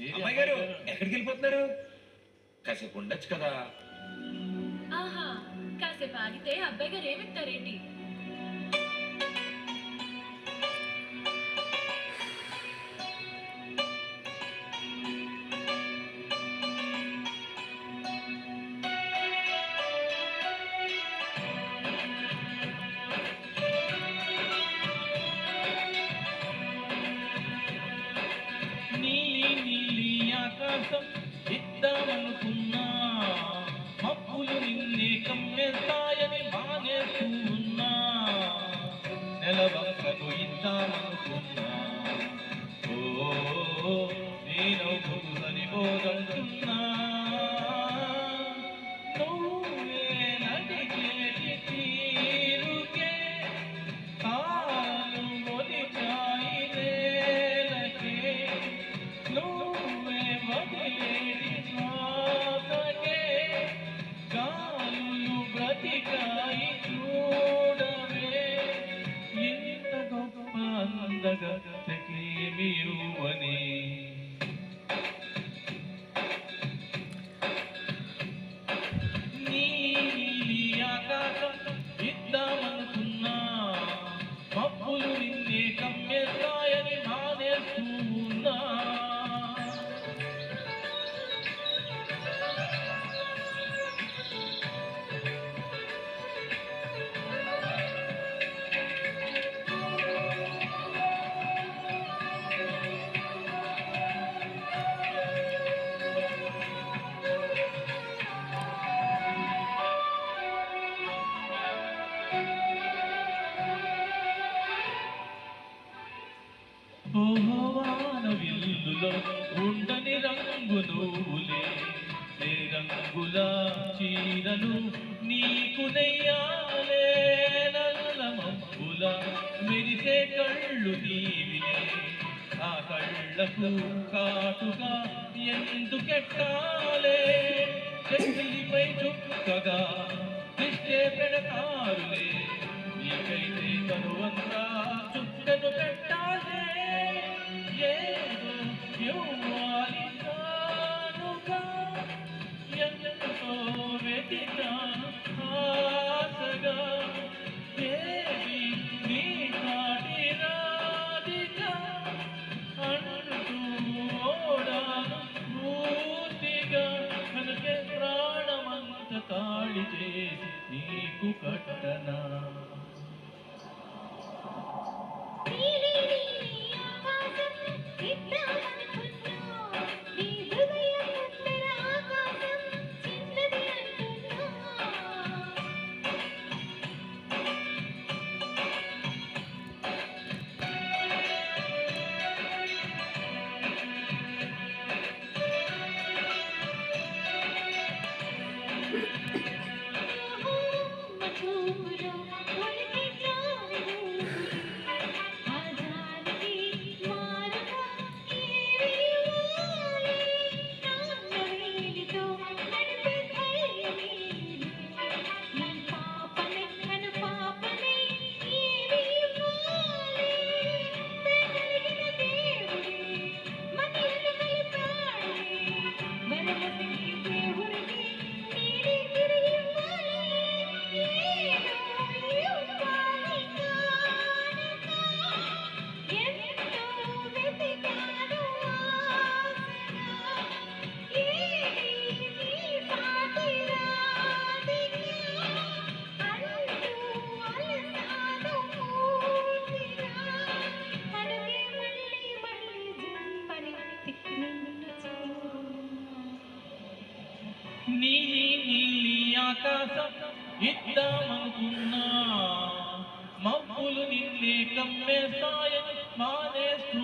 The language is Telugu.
అమ్మాయి గారు ఎక్కడికి వెళ్ళిపోతున్నారు? కాసేపు ఉండొచ్చు కదా. ఆహా, కాసేపు ఆగితే అబ్బాయి గారు ఏమిస్తారేంటి? ఆకాశం ఇద్దామనుకున్నా మబ్బులు నిన్నే కమ్మేస్తాయని మానేస్తున్నా నెలవంకను ఇద్దామనుకున్నా ఓ నేను సరిపోదంటున్నా నువ్వే నడిచేటి తీరుకే కాలు మొలిచాయి నేలకే నువ్వే వదిలేడి శ్వాసకే గాలులు బ్రతికాయి చూడవే ఇంత గొప్ప అందగతకేమియువని నీలి ఆకాశం ఇద్దామనుకున్నా మబ్బులు నిన్నే కమ్మేస్తాయని మానేస్తున్నా వాన విల్లులో ఉండని రంగు నువ్వులే ఏ రంగుల చీరలు నీకు నెయ్యాలే నల్ల మబ్బుల మెరిసే కళ్ళు నీవిలే ఆ కళ్ళకు కాటుగా ఎందుకెట్టాలే చెల్లిపై చుక్కగా దిష్టే పెడతారులే నీకైతే కనువంతా చుక్కను పెట్టాలే ఏదో ఇవ్వాలి కానుగా ఎంతో వెతికా ఆశగా ఏది నీ కాటి రాధిగా అంటూ ఓడాను పూర్తిగా కనుకే ప్రాణమంత తాళి చేసి నీకు కట్టనా నీలి నీలి ఆకాశం ఇద్దామనుకున్నా మబ్బులు నిన్నే కమ్మేస్తాయని మానేస్తూ